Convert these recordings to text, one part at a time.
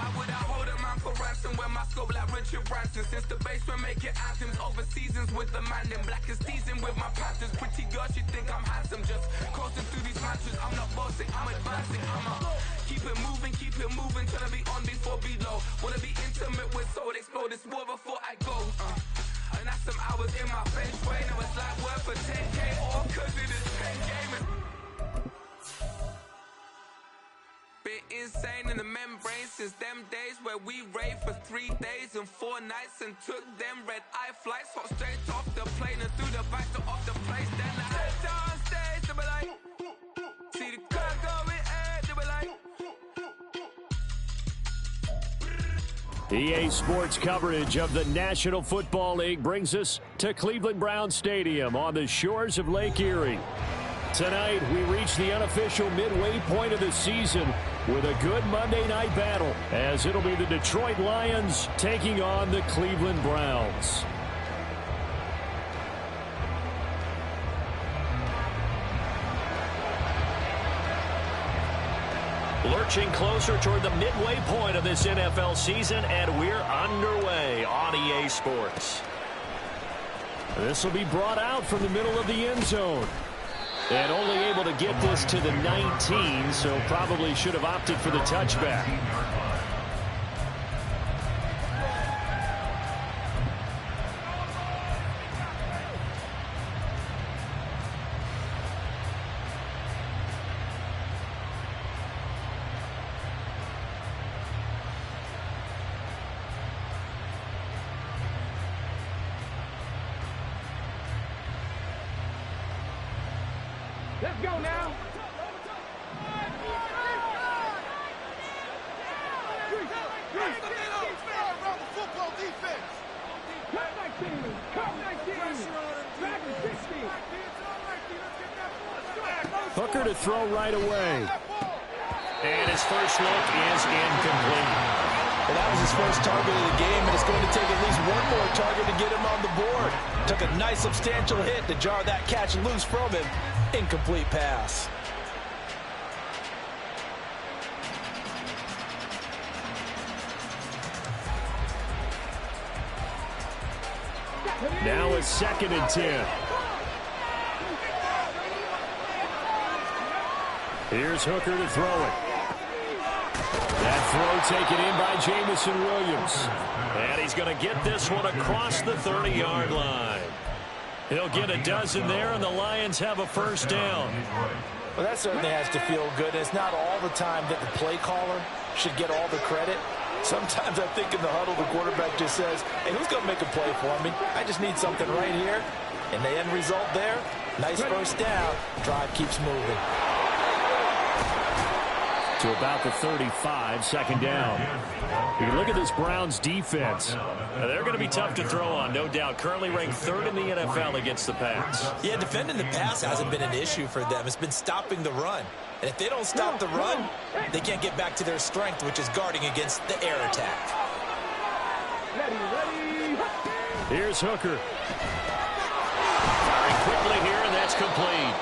Why would I hold a man for ransom when my scope like Richard Branson? Since the basement make it anthems over seasons with the man in black is teasing with my Panthers. Pretty girl, she think I'm handsome, just coasting through these matches. I'm not bossing, I'm advancing. Keep it moving, trying to be on before below. Wanna be intimate with soul, explode this war before I go. And that's some hours in my bench way. Now it's like worth for 10K all cause it is 10 gaming. Been insane in the membrane since them days where we raved for 3 days and 4 nights and took them red-eye flights, hot straight off the plane and through the back door of the place. Then I head down stage, they be like, see the car going ahead, they be like. EA Sports coverage of the National Football League brings us to Cleveland Browns Stadium on the shores of Lake Erie. Tonight, we reach the unofficial midway point of the season with a good Monday night battle, as it'll be the Detroit Lions taking on the Cleveland Browns. Lurching closer toward the midway point of this NFL season, and we're underway on EA Sports. This will be brought out from the middle of the end zone. And only able to get this to the 19, so probably should have opted for the touchback. Let's go now. Hooker to throw right away. And his first look is incomplete. Well, that was his first target of the game, and it's going to take at least one more target to get him on the board. Took a nice substantial hit to jar that catch loose from him. Incomplete pass. Now it's 2nd and 10. Here's Hooker to throw it. That throw taken in by Jamison Williams. And he's going to get this one across the 30-yard line. He'll get a dozen there, and the Lions have a first down. Well, that certainly has to feel good. It's not all the time that the play caller should get all the credit. Sometimes I think in the huddle, the quarterback just says, hey, who's going to make a play for me? I just need something right here. And the end result there, nice first down. Drive keeps moving. To about the 35, 2nd down. You look at this Browns defense. They're going to be tough to throw on, no doubt. Currently ranked 3rd in the NFL against the pass. Yeah, defending the pass hasn't been an issue for them. It's been stopping the run. And if they don't stop the run, they can't get back to their strength, which is guarding against the air attack. Here's Hooker. Firing quickly here, and that's complete.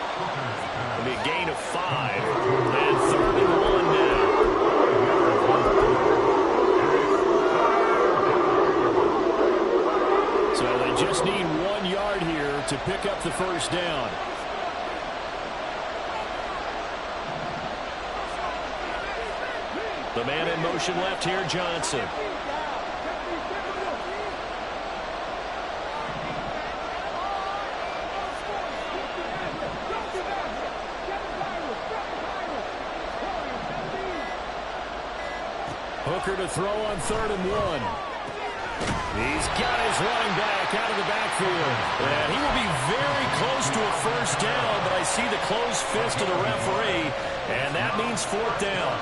It'll be a gain of 5. And 3rd and 1 now. So they just need 1 yard here to pick up the first down. The man in motion left here, Johnson. Hooker to throw on 3rd and 1. He's got his running back out of the backfield. And he will be very close to a first down, but I see the closed fist of the referee, and that means 4th down.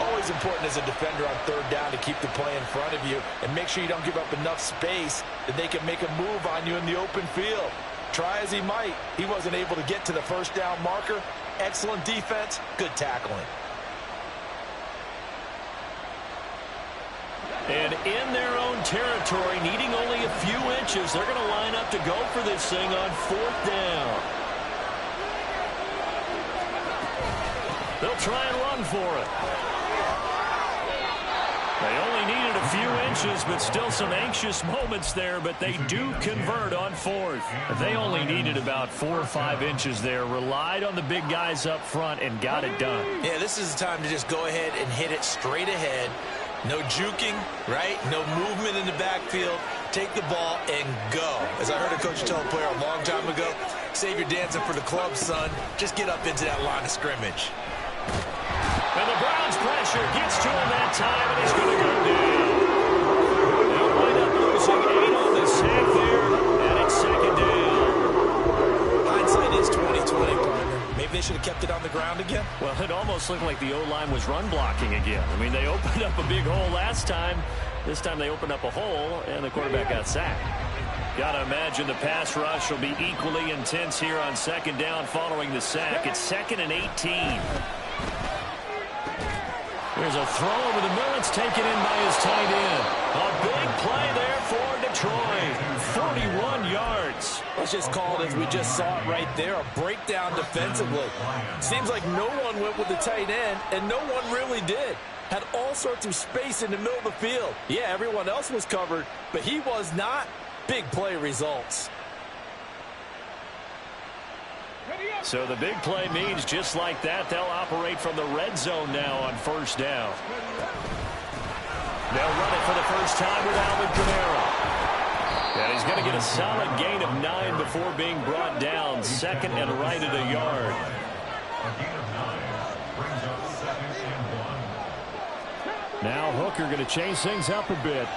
Always important as a defender on 3rd down to keep the play in front of you and make sure you don't give up enough space that they can make a move on you in the open field. Try as he might, he wasn't able to get to the first down marker. Excellent defense, good tackling. And in their own territory, needing only a few inches, they're going to line up to go for this thing on 4th down. They'll try and run for it. They only needed a few inches, but still some anxious moments there, but they do convert on fourth. They only needed about 4 or 5 inches there, relied on the big guys up front, and got it done. Yeah, this is the time to just go ahead and hit it straight ahead. No juking, right? No movement in the backfield. Take the ball and go. As I heard a coach tell a player a long time ago, save your dancing for the club, son. Just get up into that line of scrimmage. And the Browns pressure gets to him that time, and he's going to go down. They'll wind up losing 8 on the sack there, and it's second down. Hindsight is 20/20, partner. Maybe they should have kept it on the ground again. Well, it almost looked like the O-line was run blocking again. I mean, they opened up a big hole last time. This time they opened up a hole, and the quarterback got sacked. Got to imagine the pass rush will be equally intense here on second down following the sack. It's 2nd and 18. There's a throw over the middle. It's taken in by his tight end. A big play there for Detroit. 41 yards. Let's just call it as we just saw it right there. A breakdown defensively. Seems like no one went with the tight end, and no one really did. Had all sorts of space in the middle of the field. Yeah, everyone else was covered, but he was not. Big play results. So the big play means just like that, they'll operate from the red zone now on first down. They'll run it for the first time with Alvin Kamara. And he's going to get a solid gain of 9 before being brought down. 2nd and right at a yard. Now Hooker going to change things up a bit.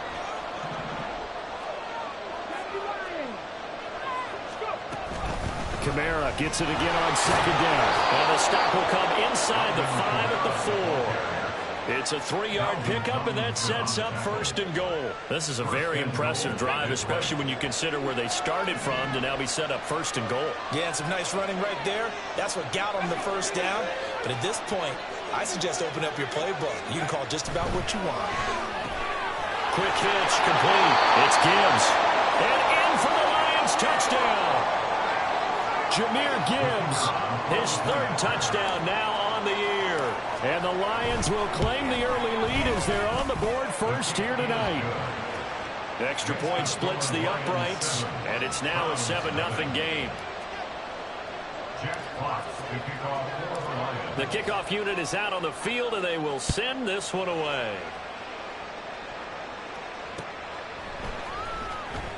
Kamara gets it again on second down. And the stop will come inside the 5 at the 4. It's a 3-yard pickup, and that sets up 1st and goal. This is a very impressive drive, especially when you consider where they started from to now be set up 1st and goal. Yeah, and some nice running right there. That's what got them the first down. But at this point, I suggest open up your playbook. You can call just about what you want. Quick hitch, complete. It's Gibbs. And in for the Lions, touchdown. Jahmyr Gibbs, his 3rd touchdown now on the year. And the Lions will claim the early lead as they're on the board first here tonight. The extra point splits the uprights, and it's now a 7-0 game. The kickoff unit is out on the field, and they will send this one away.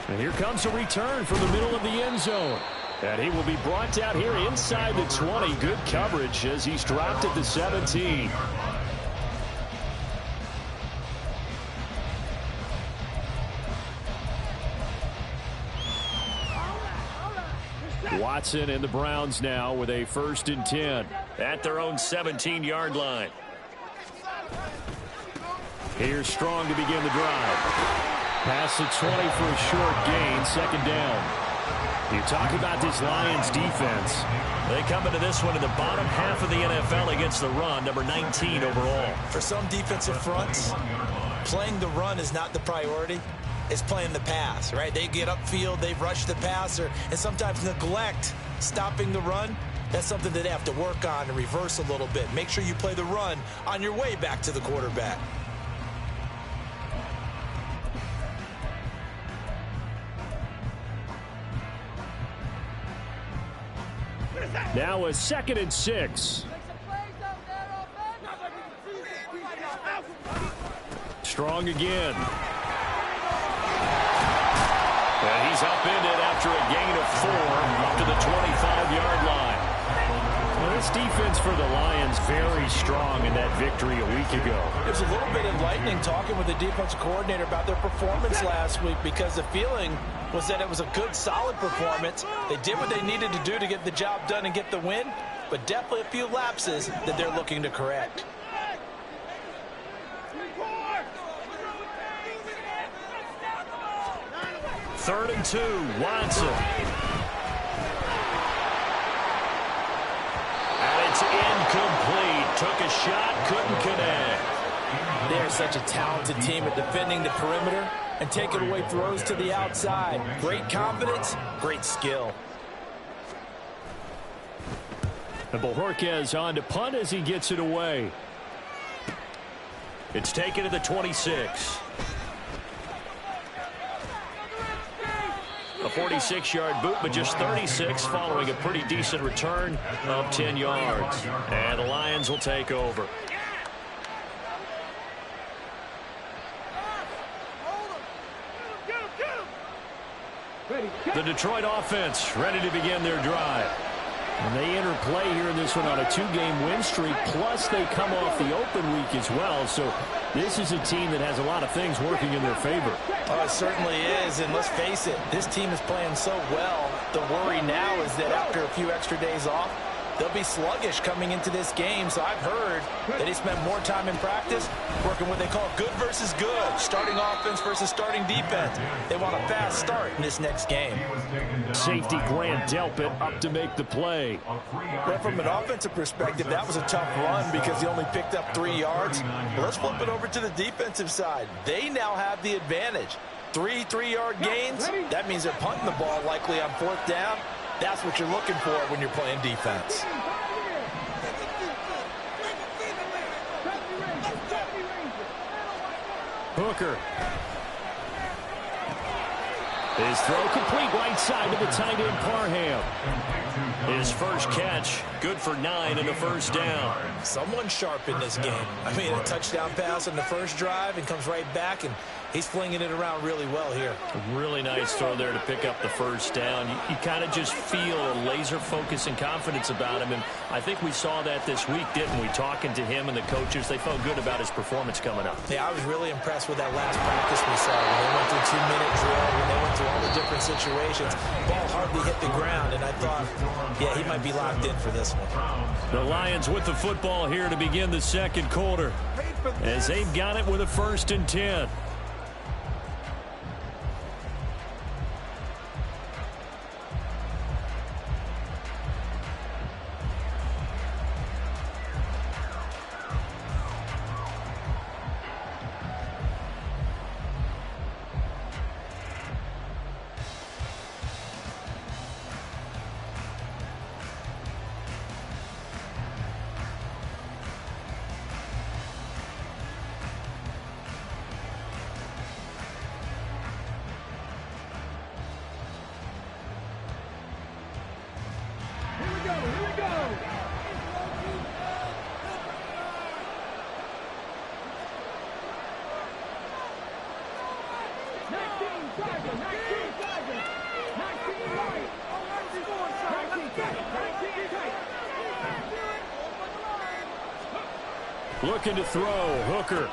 And here comes a return from the middle of the end zone. And he will be brought down here inside the 20. Good coverage as he's dropped at the 17. Watson and the Browns now with a 1st and 10 at their own 17-yard line. Here's Strong to begin the drive. Past the 20 for a short gain, 2nd down. You talk about this Lions defense. They come into this one in the bottom half of the NFL against the run, number 19 overall. For some defensive fronts, playing the run is not the priority. It's playing the pass, right? They get upfield, they rush the passer, and sometimes neglect stopping the run. That's something that they have to work on and reverse a little bit. Make sure you play the run on your way back to the quarterback. Now a 2nd and 6. Strong again. And he's upended after a gain of 4 up to the 25-yard line. Well, this defense for the Lions very strong in that victory a week ago. It was a little bit enlightening talking with the defensive coordinator about their performance last week because the feeling was that it was a good, solid performance. They did what they needed to do to get the job done and get the win, but definitely a few lapses that they're looking to correct. Third and 2, Watson. And it's incomplete. Took a shot, couldn't connect. They're such a talented team at defending the perimeter and taking away throws to the outside. Great confidence, great skill. And Bojorquez on to punt as he gets it away. It's taken to the 26. A 46-yard boot, but just 36 following a pretty decent return of 10 yards. And the Lions will take over. The Detroit offense ready to begin their drive. And they enter play here in this one on a 2-game win streak, plus they come off the open week as well. So this is a team that has a lot of things working in their favor. Oh, it certainly is, and let's face it, this team is playing so well. The worry now is that after a few extra days off, they'll be sluggish coming into this game. So I've heard that he spent more time in practice working what they call good versus good, starting offense versus starting defense. They want a fast start in this next game. Safety Grant Delpit up to make the play. Well, from an offensive perspective, that was a tough run because he only picked up 3 yards. But let's flip it over to the defensive side. They now have the advantage. 3 3-yard gains, that means they're punting the ball likely on 4th down. That's what you're looking for when you're playing defense. Hooker. His throw complete right side to the tight end Parham. His first catch, good for 9 and a first down. Someone sharp in this game. I mean, a touchdown pass on the first drive and comes right back, and he's flinging it around really well here. A really nice throw there to pick up the first down. You kind of just feel a laser focus and confidence about him, and I think we saw that this week, didn't we? Talking to him and the coaches, they felt good about his performance coming up. Yeah, I was really impressed with that last practice we saw. When they went through 2-minute drill, when they went through all the different situations, ball hardly hit the ground, and I thought, yeah, he might be locked in for this one. The Lions with the football here to begin the second quarter, as they've got it with a 1st and 10. Looking to throw, Hooker.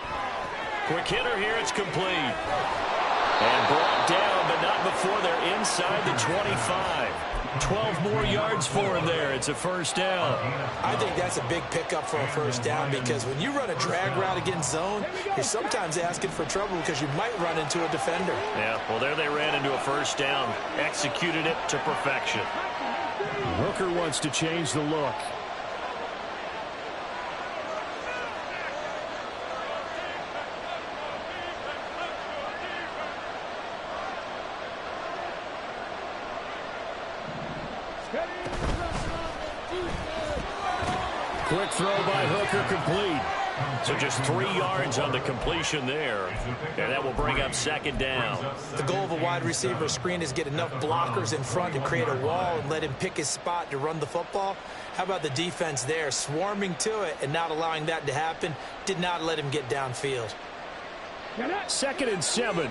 Quick hitter here, it's complete. And brought down, but not before they're inside the 25. 12 more yards for him there. It's a first down. I think that's a big pickup for a first down because when you run a drag route against zone, you're sometimes asking for trouble because you might run into a defender. Yeah, well, there they ran into a first down. Executed it to perfection. Hooker wants to change the look. Quick throw by Hooker, complete. So just 3 yards on the completion there. And that will bring up 2nd down. The goal of a wide receiver screen is get enough blockers in front to create a wall and let him pick his spot to run the football. How about the defense there, swarming to it and not allowing that to happen? Did not let him get downfield. 2nd and 7.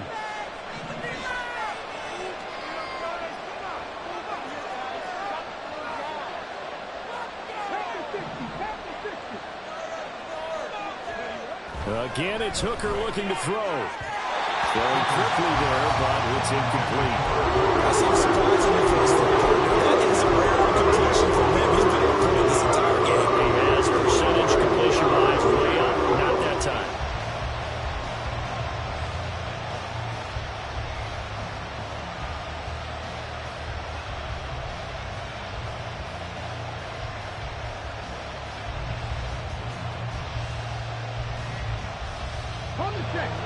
Again, it's Hooker looking to throw. Throwing quickly there, but it's incomplete. I seem surprisingly close to the partner. That is a rare completion from him. He's been able to win this entire game. He has percentage completion-wise way up. Not that time.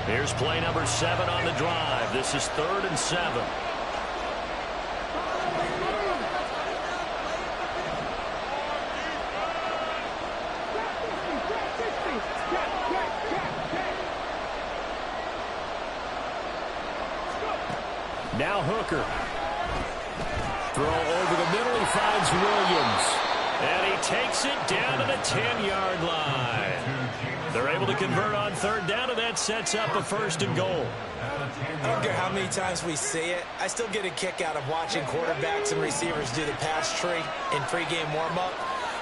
Here's play number 7 on the drive. This is 3rd and 7. Now Hooker. Throw over the middle. He finds Williams. And he takes it down to the 10-yard line. They're able to convert on third down, and that sets up a 1st and goal. I don't care how many times we see it. I still get a kick out of watching quarterbacks and receivers do the pass tree in pregame warm-up.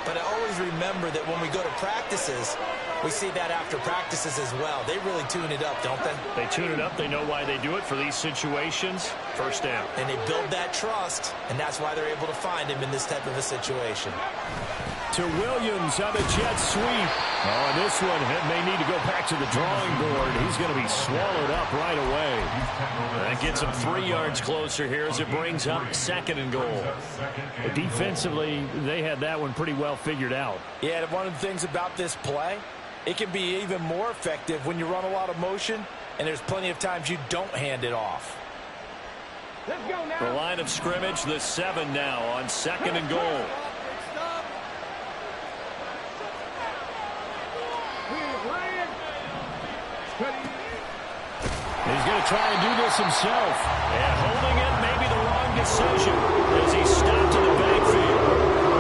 But I always remember that when we go to practices, we see that after practices as well. They really tune it up, don't they? They tune it up. They know why they do it for these situations. 1st down. And they build that trust, and that's why they're able to find him in this type of a situation. To Williams on the jet sweep. Oh, and this one may need to go back to the drawing board. He's going to be swallowed up right away. That gets him 3 yards closer here as it brings up 2nd and goal. Defensively, they had that one pretty well figured out. Yeah, one of the things about this play, it can be even more effective when you run a lot of motion, and there's plenty of times you don't hand it off. Let's go now. The line of scrimmage, the 7 now on 2nd and goal. He's going to try and do this himself. And holding it may be the wrong decision as he stopped in the backfield.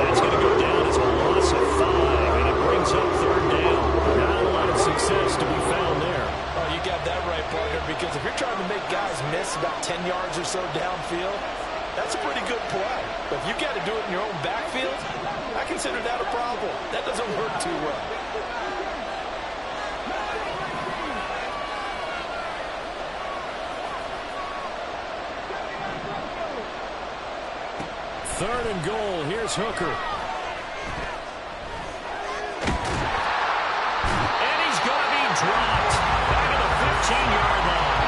That's going to go down as a loss of 5, and it brings up 3rd down. Not a lot of success to be found there. Oh, you got that right, partner, because if you're trying to make guys miss about 10 yards or so downfield, that's a pretty good play. But if you got to do it in your own backfield, I consider that a problem. That doesn't work too well. Third and goal. Here's Hooker. And he's going to be dropped back at the 15-yard line.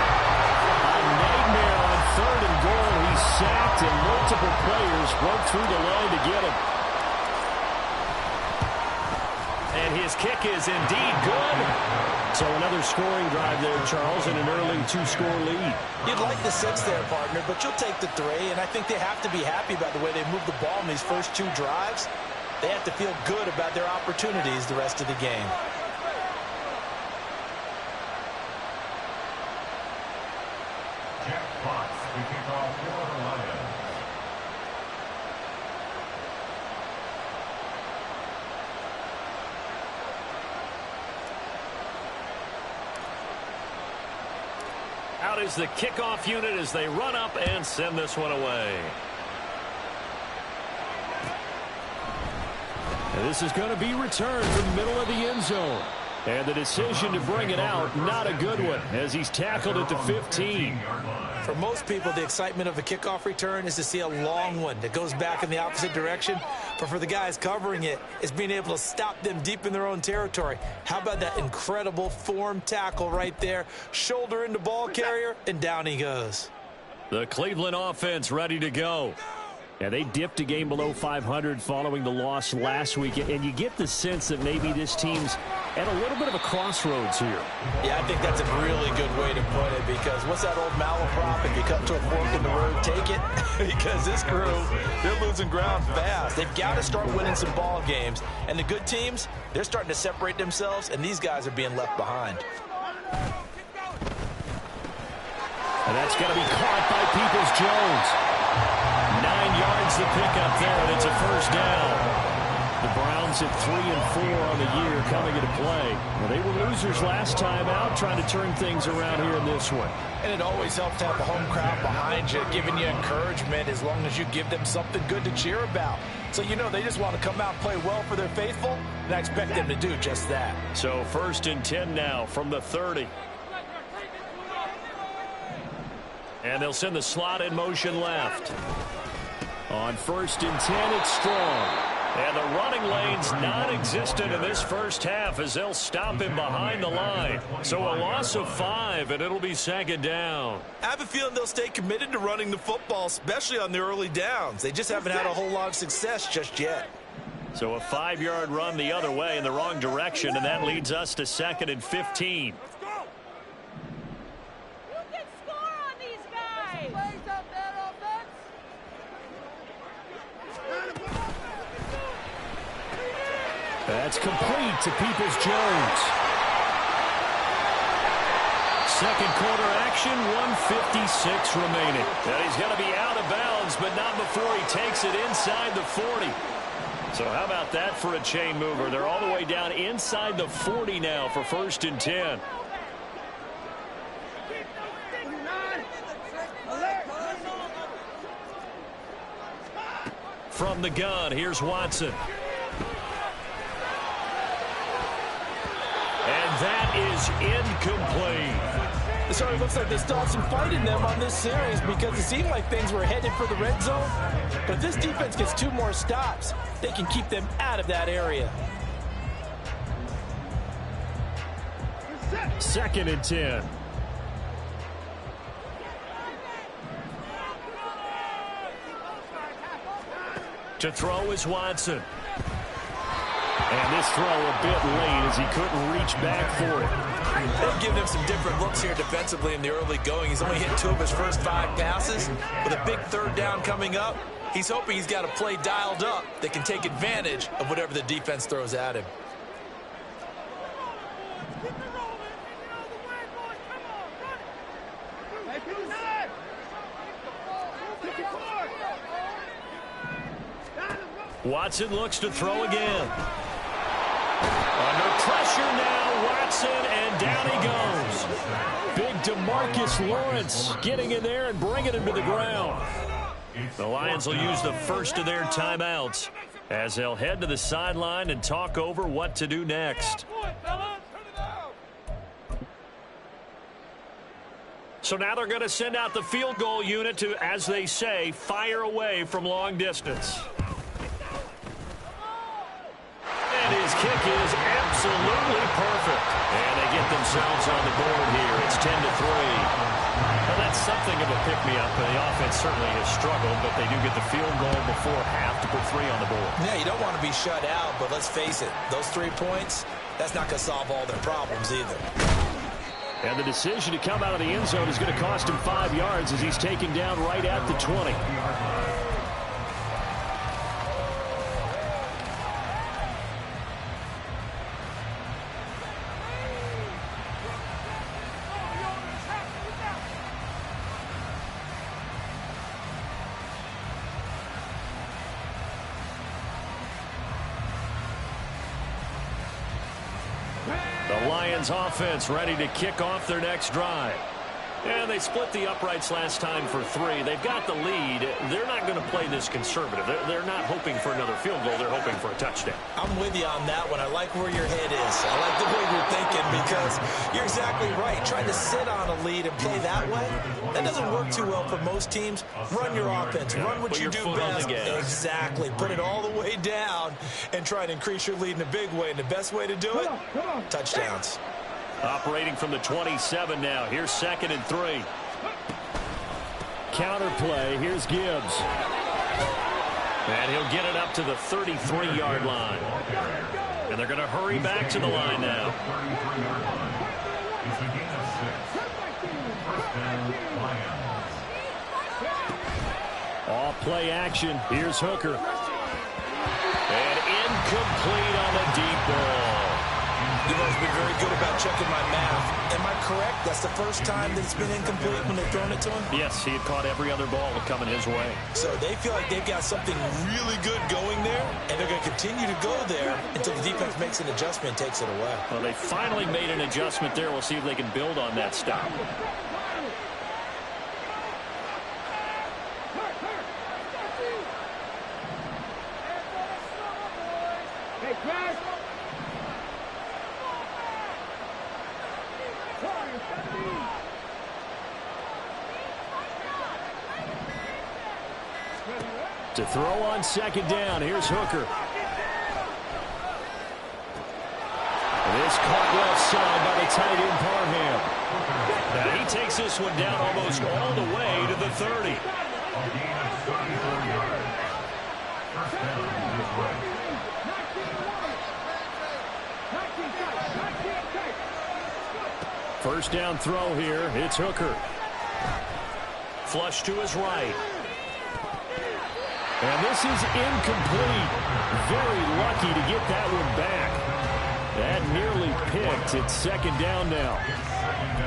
A nightmare on 3rd and goal. He's sacked, and multiple players broke through the line to get him. And his kick is indeed good. So another scoring drive there, Charles, and an early 2-score lead. You'd like the 6 there, partner, but you'll take the 3, and I think they have to be happy about the way they moved the ball in these first 2 drives. They have to feel good about their opportunities the rest of the game. Out is the kickoff unit as they run up and send this one away. And this is going to be returned from the middle of the end zone. And the decision to bring it out, not a good one, as he's tackled at the 15. For most people, the excitement of a kickoff return is to see a long one that goes back in the opposite direction. But for the guys covering it, it's being able to stop them deep in their own territory. How about that incredible form tackle right there? Shoulder into ball carrier, and down he goes. The Cleveland offense ready to go. Yeah, they dipped a game below 500 following the loss last week, and you get the sense that maybe this team's at a little bit of a crossroads here. Yeah, I think that's a really good way to put it, because what's that old malaprop? If you come to a fork in the road, take it. Because this crew, they're losing ground fast. They've got to start winning some ball games, and the good teams, they're starting to separate themselves, and these guys are being left behind. And that's going to be caught by Peoples-Jones. 9 yards to pick up there, and it's a 1st down. The Browns at 3-4 on the year coming into play. Well, they were losers last time out, trying to turn things around here in this one. And it always helps to have a home crowd behind you, giving you encouragement as long as you give them something good to cheer about. So, you know, they just want to come out and play well for their faithful, and I expect them to do just that. So 1st and 10 now from the 30. And they'll send the slot in motion left. On 1st and 10, it's Strong. And the running lane's non-existent in this first half as they'll stop him behind the line. So a loss of 5, and it'll be 2nd down. I have a feeling they'll stay committed to running the football, especially on the early downs. They just haven't had a whole lot of success just yet. So a 5-yard run the other way in the wrong direction, and that leads us to 2nd and 15. That's complete to Peoples-Jones. Second quarter action, 1:56 remaining. And he's going to be out of bounds, but not before he takes it inside the 40. So how about that for a chain mover? They're all the way down inside the 40 now for 1st and 10. From the gun, here's Watson. And that is incomplete. So it looks like they still have some fight in them on this series because it seemed like things were headed for the red zone. But if this defense gets 2 more stops, they can keep them out of that area. 2nd and 10. To throw is Watson. And this throw a bit late as he couldn't reach back for it. They've given him some different looks here defensively in the early going. He's only hit 2 of his first 5 passes. With a big 3rd down coming up, he's hoping he's got a play dialed up that can take advantage of whatever the defense throws at him. Watson looks to throw again. Under pressure now, Watson, and down he goes. Big DeMarcus Lawrence getting in there and bringing him to the ground. The Lions will use the first of their timeouts as they'll head to the sideline and talk over what to do next. So now they're going to send out the field goal unit to, as they say, fire away from long distance. And his kick is absolutely perfect. And they get themselves on the board here. It's 10-3. Well, that's something of a pick-me-up. The offense certainly has struggled, but they do get the field goal before half to put 3 on the board. Yeah, you don't want to be shut out, but let's face it, those 3 points, that's not going to solve all their problems either. And the decision to come out of the end zone is going to cost him 5 yards as he's taken down right at the 20. The Lions offense ready to kick off their next drive. And they split the uprights last time for 3. They've got the lead. They're not going to play this conservative. They're not hoping for another field goal. They're hoping for a touchdown. I'm with you on that one. I like where your head is. I like the way you're thinking because you're exactly right. Trying to sit on a lead and play that way, that doesn't work too well for most teams. Run your offense. Run what you do best. Exactly. Put it all the way down and try to increase your lead in a big way. And the best way to do it, touchdowns. Operating from the 27 now. Here's 2nd and 3. Counter play. Here's Gibbs. And he'll get it up to the 33-yard line. And they're going to hurry back to the line now. Off play action. Here's Hooker. And incomplete on the deep ball. You've always been very good about checking my math. Am I correct? That's the first time that it's been incomplete when they've thrown it to him? Yes, he had caught every other ball coming his way. So they feel like they've got something really good going there, and they're going to continue to go there until the defense makes an adjustment and takes it away. Well, they finally made an adjustment there. We'll see if they can build on that stop. To throw on 2nd down, here's Hooker. This caught left side by the tight end Parham. Now he takes this one down almost all the way to the 30. First down throw here, it's Hooker. Flush to his right. And this is incomplete. Very lucky to get that one back. That nearly picked. picked. It's second down now.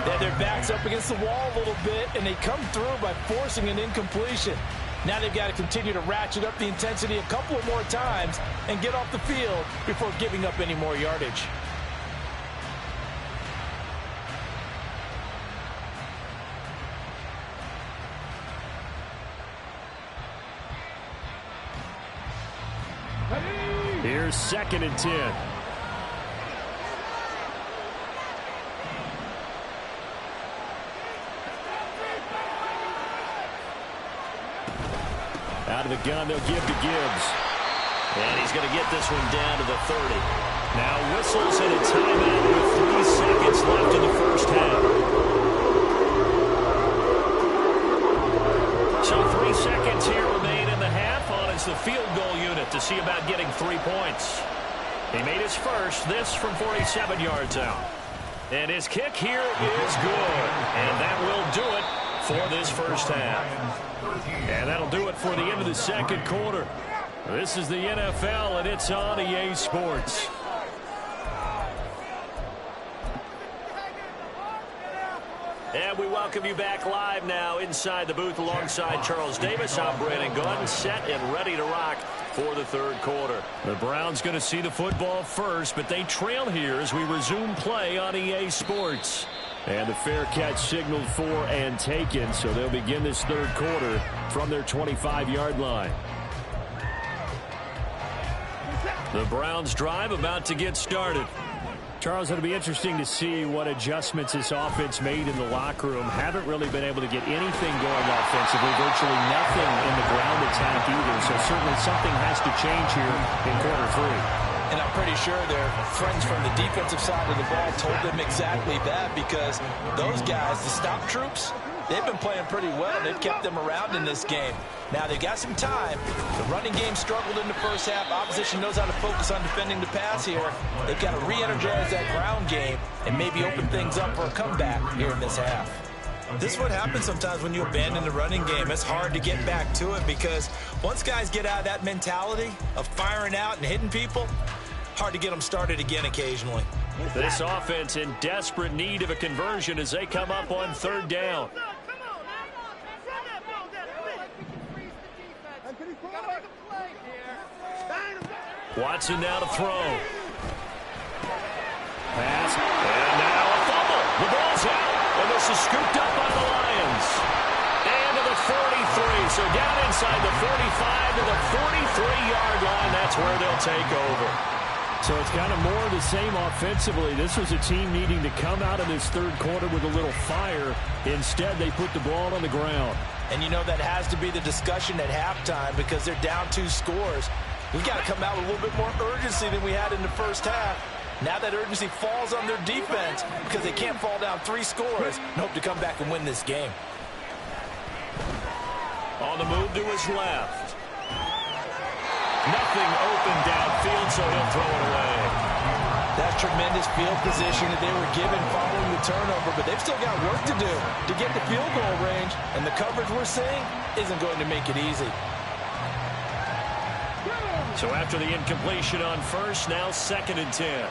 Yeah, their back's up against the wall a little bit, and they come through by forcing an incompletion. Now they've got to continue to ratchet up the intensity a couple of more times and get off the field before giving up any more yardage. Here's second and 10. Out of the gun, they'll give to Gibbs. And he's going to get this one down to the 30. Now whistles and a timeout with 3 seconds left in the first half. So 3 seconds here remain in the half on as the field goal unit to see about getting 3 points. He made his first, this from 47 yards out. And his kick here is good. And that will do it for this first half. And that'll do it for the end of the second quarter. This is the NFL, and it's on EA Sports. And we welcome you back live now inside the booth alongside Charles Davis. I'm Brandon Gunn, set and ready to rock for the third quarter. The Browns going to see the football first, but they trail here as we resume play on EA Sports. And the fair catch signaled for and taken, so they'll begin this third quarter from their 25-yard line. The Browns drive about to get started. Charles, it'll be interesting to see what adjustments this offense made in the locker room. Haven't really been able to get anything going offensively, virtually nothing in the ground attack either. So certainly something has to change here in quarter 3. And I'm pretty sure their friends from the defensive side of the ball told them exactly that, because those guys, the stop troops, they've been playing pretty well. They've kept them around in this game. Now, they've got some time. The running game struggled in the first half. Opposition knows how to focus on defending the pass here. They've got to re-energize that ground game and maybe open things up for a comeback here in this half. This is what happens sometimes when you abandon the running game. It's hard to get back to it, because once guys get out of that mentality of firing out and hitting people, hard to get them started again occasionally. This offense in desperate need of a conversion as they come up on third down. Watson now to throw. Pass. And now a fumble. The ball's out. And this is scooped up by the Lions. And to the 43. So down inside the 45 to the 43-yard line. That's where they'll take over. So it's kind of more of the same offensively. This was a team needing to come out of this third quarter with a little fire. Instead, they put the ball on the ground. And you know that has to be the discussion at halftime, because they're down 2 scores. We've got to come out with a little bit more urgency than we had in the first half. Now that urgency falls on their defense because they can't fall down 3 scores and hope to come back and win this game. On the move to his left. Nothing open downfield, so he'll throw it away. That's tremendous field position that they were given following the turnover, but they've still got work to do to get the field goal range, and the coverage we're seeing isn't going to make it easy. So after the incompletion on first, now second and 10.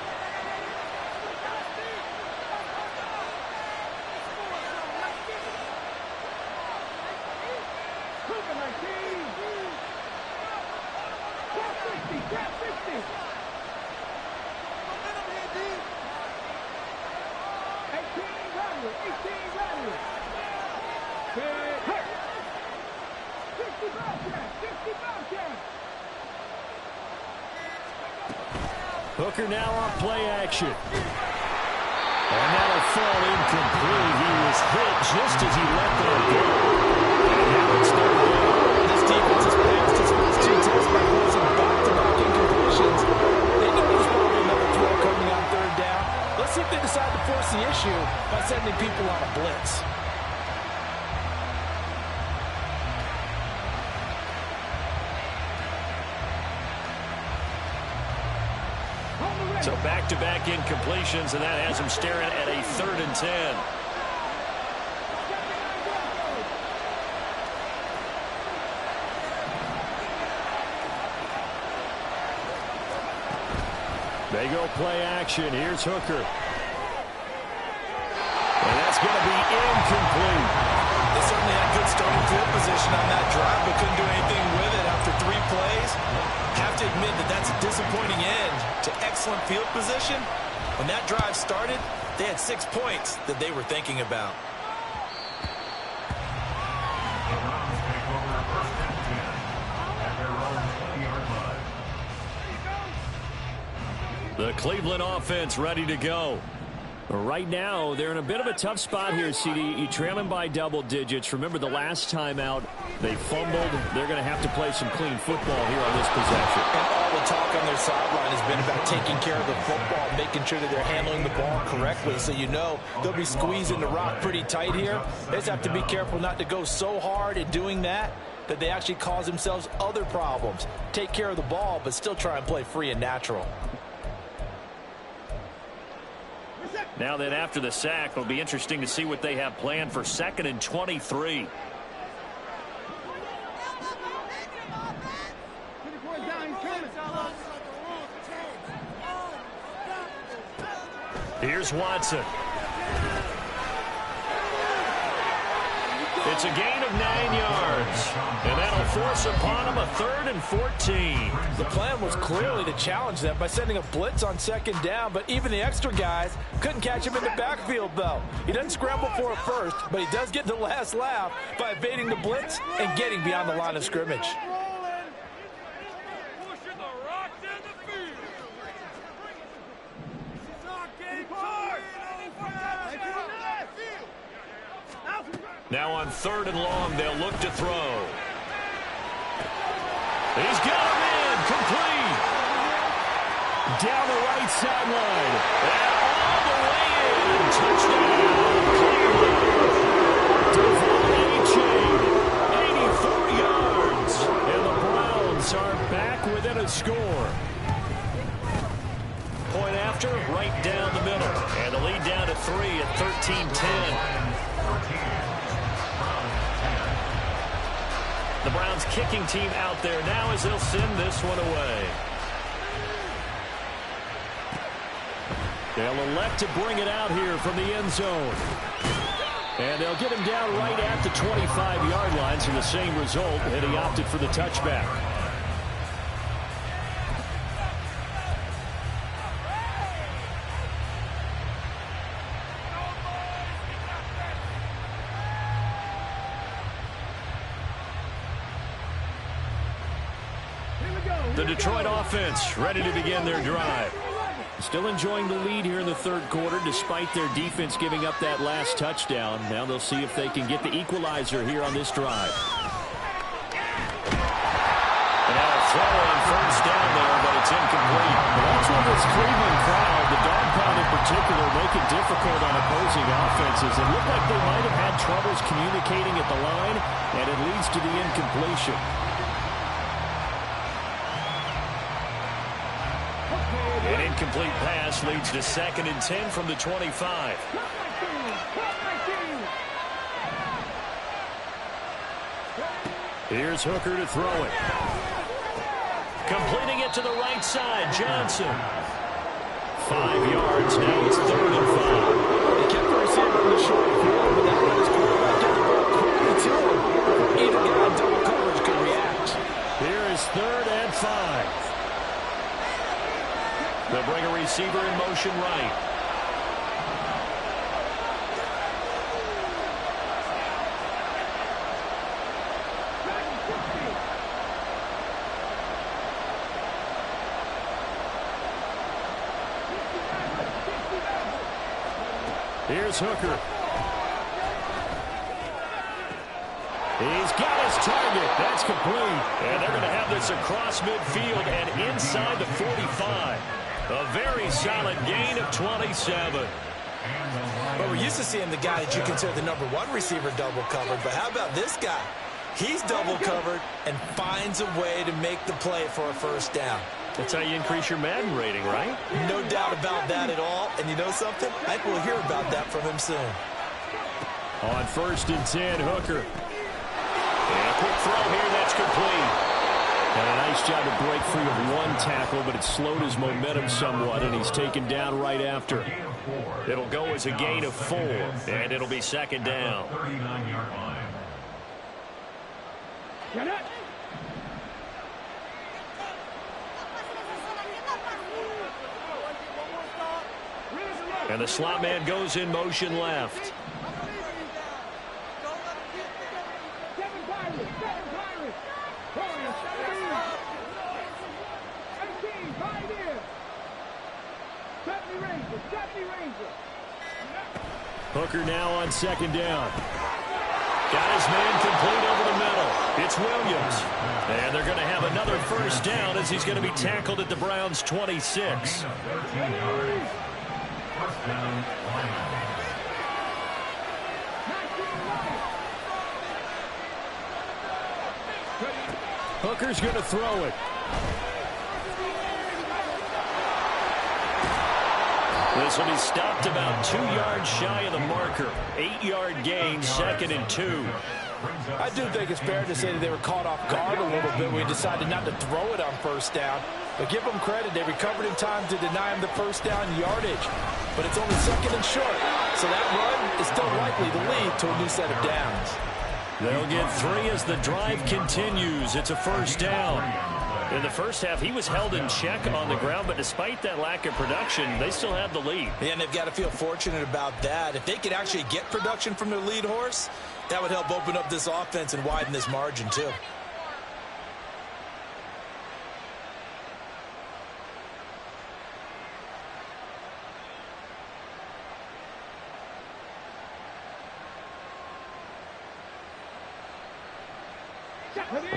Hooker now on play action. And that'll fall incomplete. He was hit just as he let that go. And now it's third down. This defense has passed its first 2 tests by forcing back-to-back incompletions. They know there's probably another throw coming on third down. Let's see if they decide to force the issue by sending people on a blitz. So back-to-back incompletions, and that has him staring at a 3rd and 10. They go play action. Here's Hooker. And that's going to be incomplete. They certainly had good starting field position on that drive, but couldn't do anything with it after 3 plays. Have to admit that that's a disappointing end to excellent field position. When that drive started, they had 6 points that they were thinking about. The Cleveland offense ready to go. Right now, they're in a bit of a tough spot here, CD. You trail them by double digits. Remember the last time out, they fumbled. They're going to have to play some clean football here on this possession. And all the talk on their sideline has been about taking care of the football, making sure that they're handling the ball correctly. So you know they'll be squeezing the rock pretty tight here. They just have to be careful not to go so hard at doing that they actually cause themselves other problems. Take care of the ball, but still try and play free and natural. Now then, after the sack, it'll be interesting to see what they have planned for 2nd and 23. Here's Watson. It's a gain of 9 yards, and that'll force upon him a 3rd and 14. The plan was clearly to challenge them by sending a blitz on 2nd down, but even the extra guys couldn't catch him in the backfield, though. He doesn't scramble for it first, but he does get the last laugh by evading the blitz and getting beyond the line of scrimmage. Now on 3rd and long, they'll look to throw. He's got him in, complete. Down the right sideline. And all the way in, touchdown, Cleveland. 84 yards. And the Browns are back within a score. Point after, right down the middle. And the lead down to 3 at 13-10. The Browns kicking team out there now as they'll send this one away. They'll elect to bring it out here from the end zone. And they'll get him down right at the 25-yard line, so the same result, and he opted for the touchback. The Detroit offense ready to begin their drive. Still enjoying the lead here in the 3rd quarter despite their defense giving up that last touchdown. Now they'll see if they can get the equalizer here on this drive. And now a throw on 1st down there, but it's incomplete. Well, that's what this Cleveland crowd, the dog pound in particular, make it difficult on opposing offenses. It looked like they might have had troubles communicating at the line, and it leads to the incompletion. An incomplete pass leads to 2nd and 10 from the 25. Here's Hooker to throw it. Completing it to the right side, Johnson. 5 yards, now it's 3rd and 5. They kept the receiver in the short field, but that let his quarterback get the ball quickly to him. Either guy in double coverage could react. Here is 3rd and 5. They'll bring a receiver in motion right. Here's Hooker. He's got his target. That's complete. And they're going to have this across midfield and inside the 45. A very solid gain of 27. But we're used to seeing the guy that you consider the #1 receiver double covered. But how about this guy? He's double covered and finds a way to make the play for a 1st down. That's how you increase your Madden rating, right? No doubt about that at all. And you know something? I think we'll hear about that from him soon. On 1st and 10, Hooker. And a quick throw here, that's complete. And a nice job to break free of one tackle, but it slowed his momentum somewhat, and he's taken down right after. It'll go as a gain of 4, and it'll be second down. And the slot man goes in motion left. Hooker now on second down. Got his man complete over the middle. It's Williams. And they're going to have another first down as he's going to be tackled at the Browns' 26. Hooker's going to throw it. This will be stopped about 2 yards shy of the marker. 8-yard gain, 2nd and 2. I do think it's fair to say that they were caught off guard a little bit when we decided not to throw it on first down. But give them credit. They recovered in time to deny him the first down yardage. But it's only 2nd and short. So that run is still likely to lead to a new set of downs. They'll get 3 as the drive continues. It's a first down. In the first half, he was held in check on the ground, but despite that lack of production, they still have the lead. Yeah, and they've got to feel fortunate about that. If they could actually get production from their lead horse, that would help open up this offense and widen this margin, too.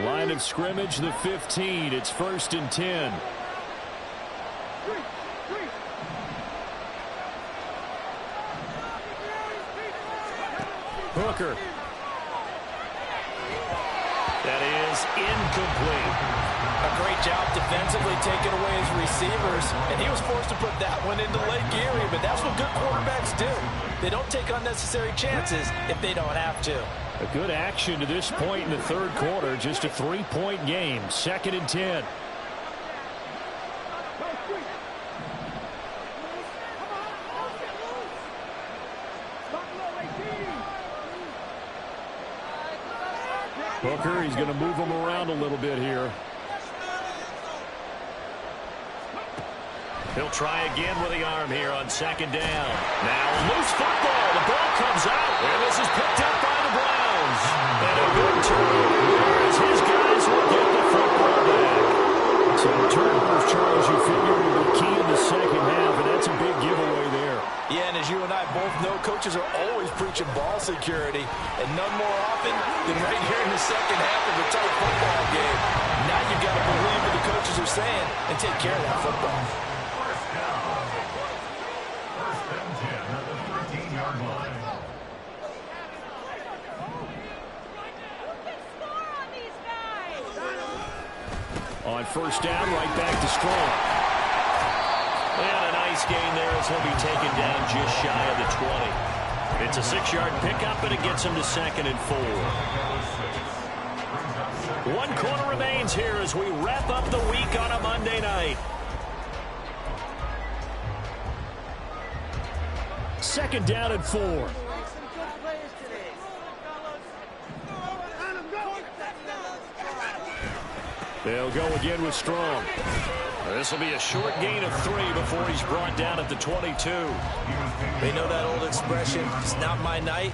Line of scrimmage, the 15. It's 1st and 10. Hooker. That is incomplete. A great job defensively taking away his receivers, and he was forced to put that one into Lake Erie, but that's what good quarterbacks do. They don't take unnecessary chances if they don't have to. A good action to this point in the third quarter. Just a 3-point game. 2nd and 10. Hooker, he's going to move him around a little bit here. He'll try again with the arm here on 2nd down. Now loose football. The ball comes out, and this is picked up by the Browns. And a good turnover as his guys will get the football back. So the turnovers, Charles, you figure will be key in the second half, and that's a big giveaway there. Yeah, and as you and I both know, coaches are always preaching ball security, and none more often than right here in the second half of a tight football game. Now you've got to believe what the coaches are saying and take care of that football. On first down, right back to Strong. And a nice gain there as he'll be taken down just shy of the 20. It's a 6-yard pickup, and it gets him to 2nd and 4. 1 quarter remains here as we wrap up the week on a Monday night. 2nd down and 4. They'll go again with Strong. This will be a short gain of 3 before he's brought down at the 22. They know that old expression, it's not my night.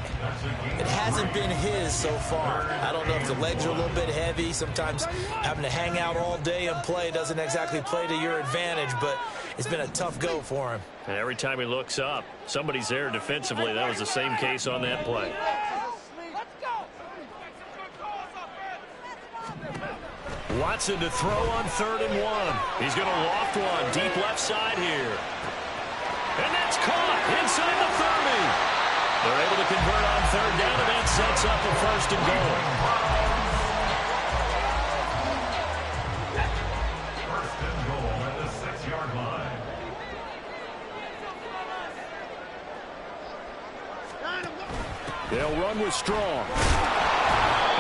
It hasn't been his so far. I don't know if the legs are a little bit heavy. Sometimes having to hang out all day and play doesn't exactly play to your advantage, but it's been a tough go for him. And every time he looks up, somebody's there defensively. That was the same case on that play. Watson to throw on 3rd and 1. He's going to loft one deep left side here. And that's caught inside the 30. They're able to convert on 3rd down, and that sets up a 1st and goal. 1st and goal at the 6-yard line. They'll run with Strong.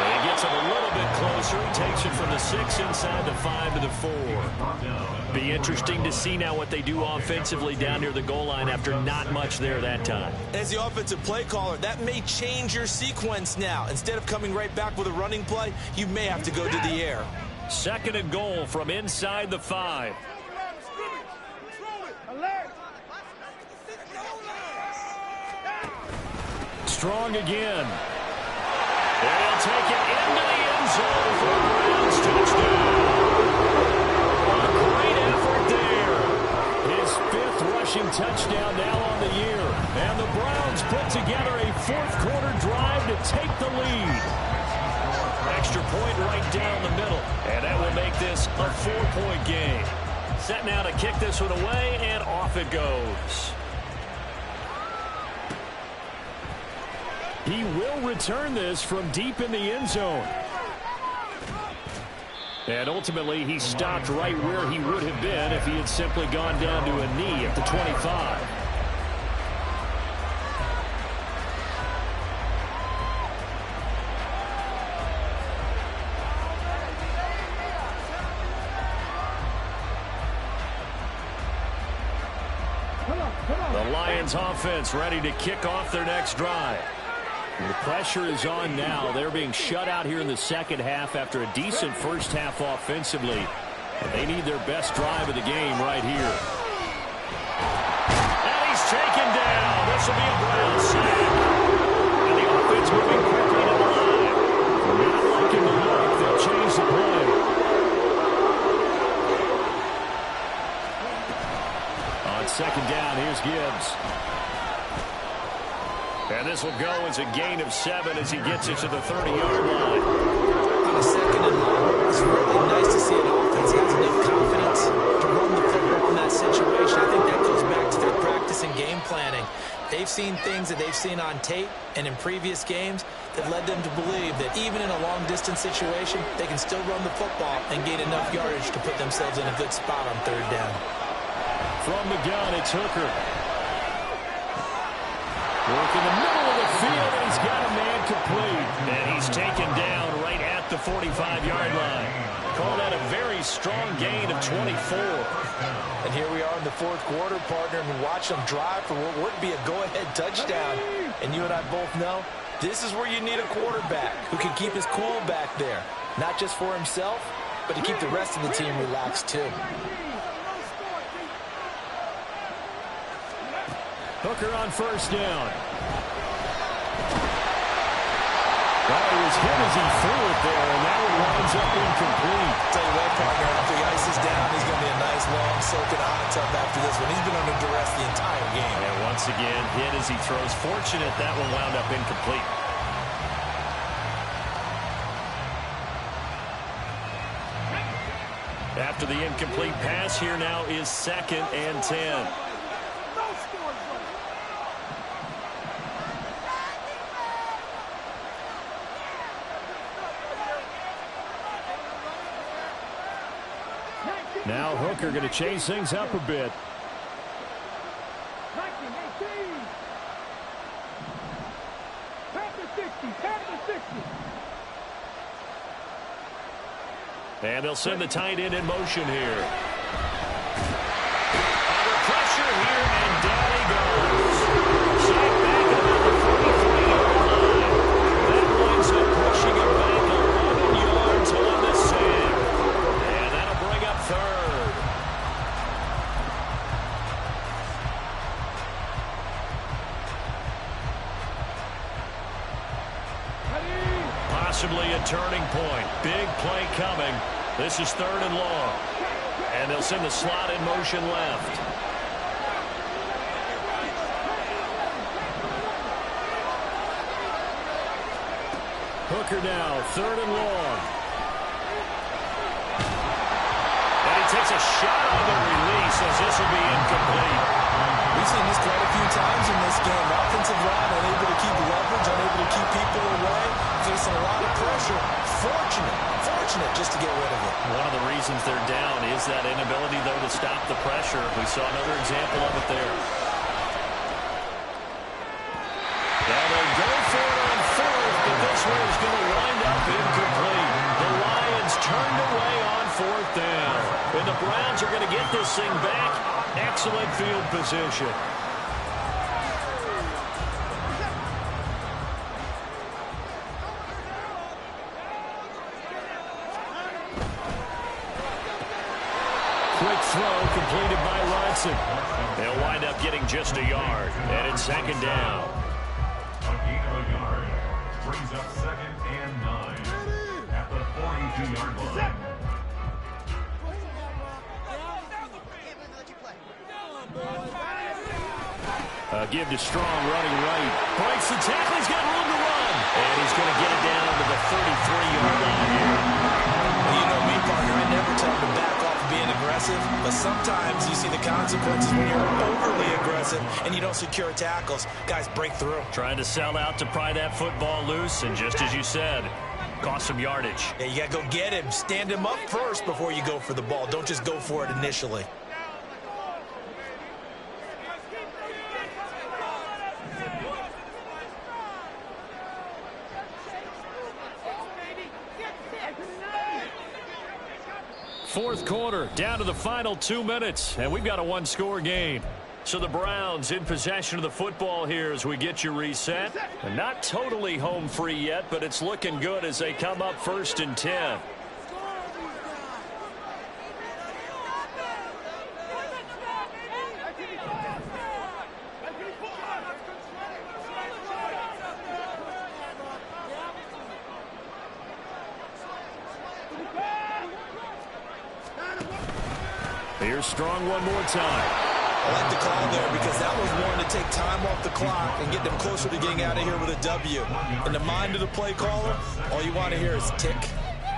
And he gets it a little bit closer. He takes it from the 6 inside the 5 to the 4. Be interesting to see now what they do offensively down near the goal line after not much there that time. As the offensive play caller, that may change your sequence now. Instead of coming right back with a running play, you may have to go to the air. 2nd and goal from inside the 5. Strong again. They'll take it into the end zone for a Browns touchdown. A great effort there. His 5th rushing touchdown now on the year. And the Browns put together a 4th quarter drive to take the lead. Extra point right down the middle. And that will make this a 4-point game. Set now to kick this one away, and off it goes. He will return this from deep in the end zone. And ultimately, he stopped right where he would have been if he had simply gone down to a knee at the 25. The Lions offense ready to kick off their next drive. The pressure is on now. They're being shut out here in the second half after a decent first half offensively. And they need their best drive of the game right here. And he's taken down. This will be a Browns sack. And the offense moving quickly to the line. Not liking the look. They'll change the play. On 2nd down, here's Gibbs. And this will go as a gain of 7 as he gets it to the 30-yard line. On a 2nd and long, it's really nice to see an offense that has enough confidence to run the football in that situation. I think that goes back to their practice and game planning. They've seen things that they've seen on tape and in previous games that led them to believe that even in a long-distance situation, they can still run the football and gain enough yardage to put themselves in a good spot on 3rd down. From the gun, it's Hooker. Work in the middle of the field, and he's got a man complete. And he's taken down right at the 45-yard line. Call that a very strong gain of 24. And here we are in the 4th quarter, partner, and watch them drive for what would be a go-ahead touchdown. And you and I both know this is where you need a quarterback who can keep his cool back there. Not just for himself, but to keep the rest of the team relaxed too. Hooker on 1st down. Well, he was hit as he threw it there, and that one winds up incomplete. Tell you what, partner, after the ice is down, he's going to be a nice, long soak in a hot tub after this one. He's been under duress the entire game. And once again, hit as he throws. Fortunate that one wound up incomplete. After the incomplete pass, here now is 2nd and 10. Now Hooker going to chase things up a bit. And they'll send the tight end in motion here. Under pressure here, and down he goes. Sacked back about the 43-yard line. That winds up pushing him back 11 yards on the sack. And that'll bring up 3rd. Possibly a turning point. Big play coming. This is 3rd and long. And they'll send the slot in motion left. Hooker now, 3rd and long. And he takes a shot on the release as this will be incomplete. We've seen this quite a few times in this game. Offensive line unable to keep leverage, unable to keep people away, facing a lot of pressure. Fortunate just to get rid of it. One of the reasons they're down is that inability, though, to stop the pressure. We saw another example of it there. Now they'll go for it on 4th, but this one is going to wind up this thing back. Excellent field position. Quick throw completed by Ronson. They'll wind up getting just a yard. And it's second down. A gain of a yard brings up 2nd and 9 at the 42-yard line. Give to Strong, running right. Breaks the tackle. He's got room to run. And he's going to get it down to the 33-yard line here. Well, you know me, partner. I never tell them to back off of being aggressive, but sometimes you see the consequences when you're overly aggressive and you don't secure tackles. Guys break through. Trying to sell out to pry that football loose, and just as you said, cost some yardage. Yeah, you got to go get him. Stand him up first before you go for the ball. Don't just go for it initially. Fourth quarter, down to the final 2 minutes, and we've got a one-score game. So the Browns in possession of the football here as we get you reset. And not totally home free yet, but it's looking good as they come up 1st and 10. Here's Strong one more time. I like the call there because that was one to take time off the clock and get them closer to getting out of here with a W. In the mind of the play caller, all you want to hear is tick,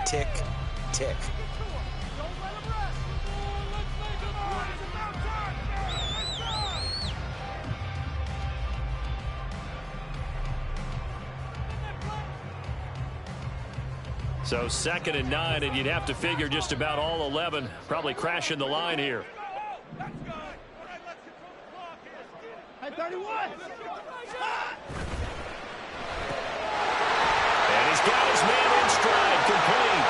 tick, tick. So 2nd and 9, and you'd have to figure just about all 11 probably crashing the line here. Hey, 31. And he's got his man in stride, complete.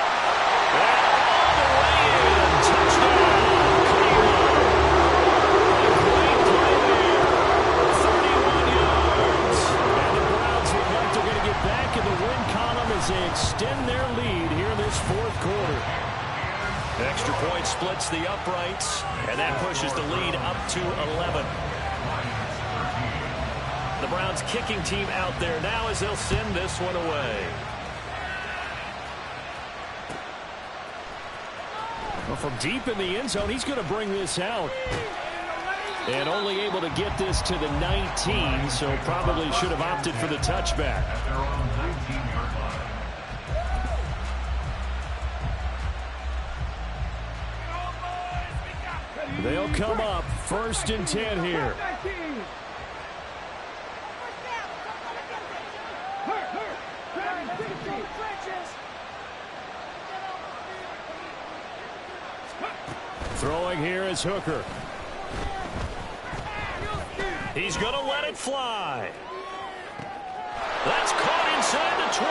And all the way in, touchdown, Cleveland. A great play there, 31 yards. And the Browns look like they're going to get back in the win column as they extend their lead here in this fourth quarter. Extra point splits the uprights, and that pushes the lead up to 11. The Browns kicking team out there now as they'll send this one away. Well, from deep in the end zone, he's going to bring this out. And only able to get this to the 19, so probably should have opted for the touchback. At their own 19-yard line. They'll come up 1st and 10 here. Throwing here is Hooker. He's going to let it fly. That's caught inside the 20.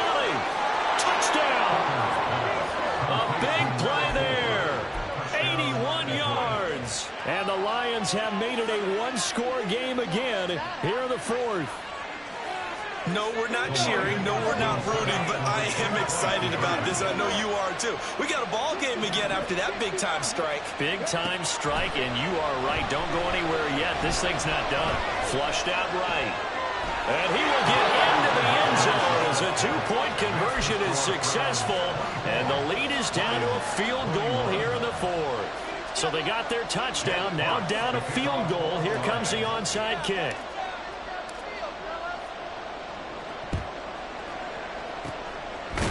Touchdown. A big play there. 81 yards. And the Lions have made it a one-score game again here in the fourth. No, we're not cheering. No, we're not rooting, but I am excited about this, and I know you are too. We got a ball game again after that big-time strike. Big-time strike, and you are right. Don't go anywhere yet. This thing's not done. Flushed out right. And he will get into the end zone as a two-point conversion is successful, and the lead is down to a field goal here in the fourth. So they got their touchdown, now down a field goal. Here comes the onside kick.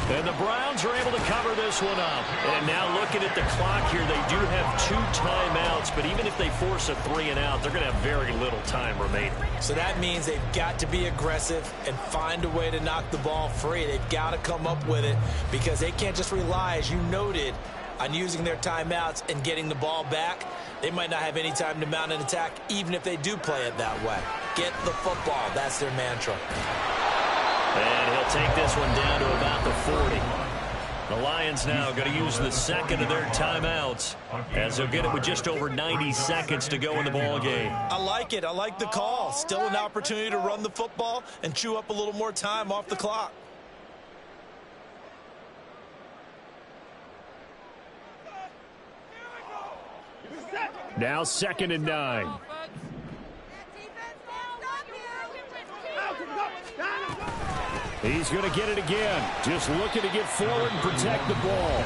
And the Browns are able to cover this one up. And now looking at the clock here, they do have 2 timeouts, but even if they force a 3-and-out, they're going to have very little time remaining. So that means they've got to be aggressive and find a way to knock the ball free. They've got to come up with it because they can't just rely, as you noted, on using their timeouts and getting the ball back. They might not have any time to mount an attack, even if they do play it that way. Get the football. That's their mantra. And he'll take this one down to about the 40. The Lions now going to use the second of their timeouts as they'll get it with just over 90 seconds to go in the ball game. I like it. I like the call. Still an opportunity to run the football and chew up a little more time off the clock. Now 2nd and 9. He's going to get it again. Just looking to get forward and protect the ball.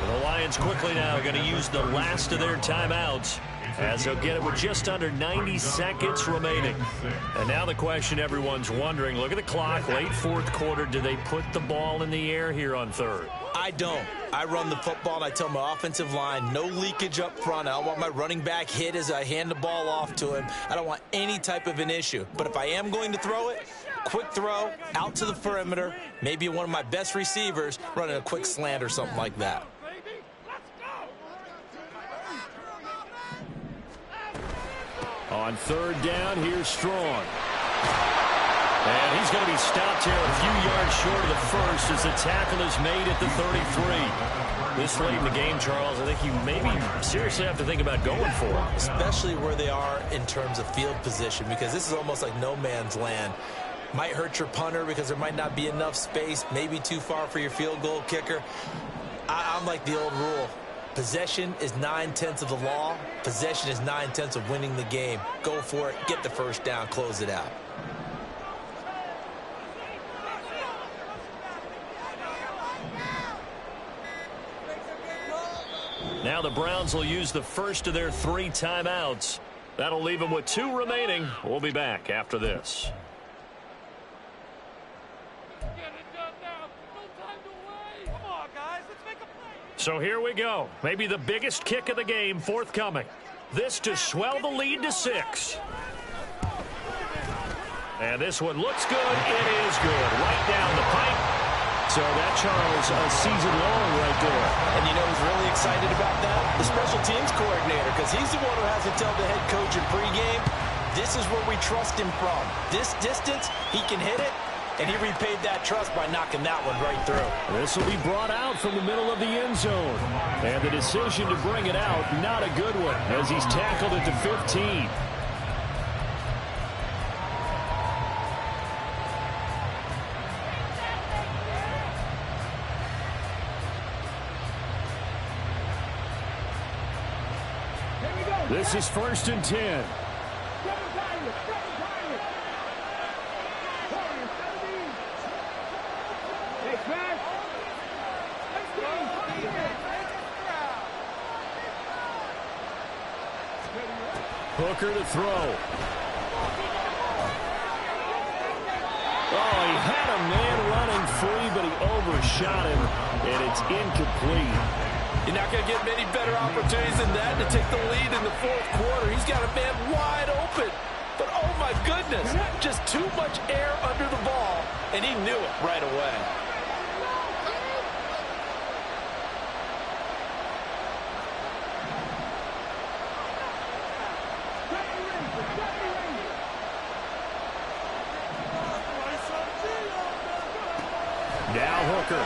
The Lions quickly now going to use the last of their timeouts as they'll get it with just under 90 seconds remaining. And now the question everyone's wondering, look at the clock, late 4th quarter, do they put the ball in the air here on 3rd? I don't. I run the football, and I tell my offensive line, no leakage up front. I don't want my running back hit as I hand the ball off to him. I don't want any type of an issue. But if I am going to throw it, quick throw, out to the perimeter, maybe one of my best receivers running a quick slant or something like that. On 3rd down, here's Strong. And he's going to be stopped here a few yards short of the first as the tackle is made at the 33. This late in the game, Charles, I think you maybe seriously have to think about going for it. Especially where they are in terms of field position, because this is almost like no man's land. Might hurt your punter because there might not be enough space, maybe too far for your field goal kicker. I'm like the old rule. Possession is 9/10 of the law. Possession is 9/10 of winning the game. Go for it. Get the first down. Close it out. Now the Browns will use the first of their 3 timeouts. That'll leave them with 2 remaining. We'll be back after this. So here we go. Maybe the biggest kick of the game forthcoming. This to swell the lead to 6. And this one looks good. It is good. Right down the pipe. So that, Charles, a season long right there. And you know who's really excited about that? The special teams coordinator, because he's the one who has to tell the head coach in pregame, this is where we trust him from. This distance, he can hit it. And he repaid that trust by knocking that one right through. This will be brought out from the middle of the end zone. And the decision to bring it out, not a good one, as he's tackled at the 15. This is 1st and 10. Hooker to throw. Oh, he had a man running free, but he overshot him, and it's incomplete. You're not going to get many better opportunities than that to take the lead in the 4th quarter. He's got a man wide open. But, oh, my goodness, just too much air under the ball, and he knew it right away. Now Hooker.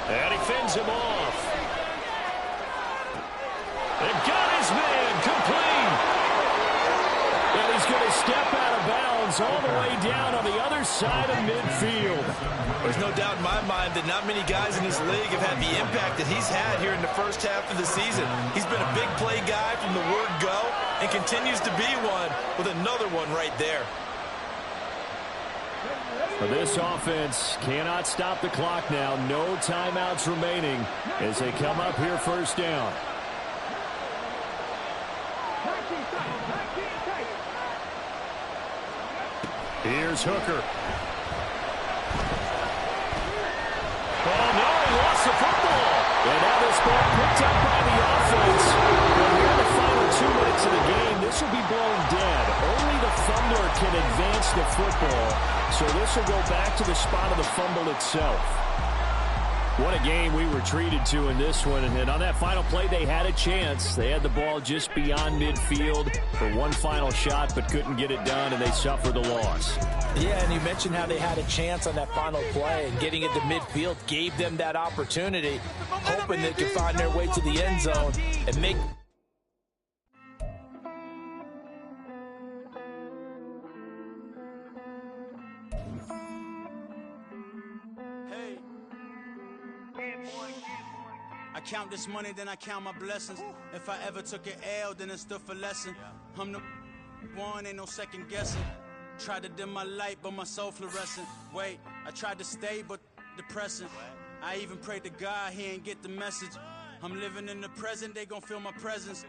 And he fends him off. And got his man complete. And he's going to step out of bounds all the way down on the other side of midfield. There's no doubt in my mind that not many guys in this league have had the impact that he's had here in the first half of the season. He's been a big play guy from the word go and continues to be one with another one right there. This offense cannot stop the clock now. No timeouts remaining as they come up here 1st down. Here's Hooker. Oh, no, he lost the football. And now this ball picked up by the offense. But here in the final 2 minutes of the game, this will be blown dead. Only the fumbler can advance the football. So this will go back to the spot of the fumble itself. What a game we were treated to in this one. And on that final play, they had a chance. They had the ball just beyond midfield for one final shot, but couldn't get it done, and they suffered the loss. Yeah, and you mentioned how they had a chance on that final play, and getting into midfield gave them that opportunity, hoping they could find their way to the end zone and make... I count this money, then I count my blessings. If I ever took an L, then it stood for lesson. I'm the one, ain't no second guessing. Tried to dim my light, but my soul fluorescent. Wait, I tried to stay, but depressing. I even prayed to God, he ain't get the message. I'm living in the present, they gon' feel my presence.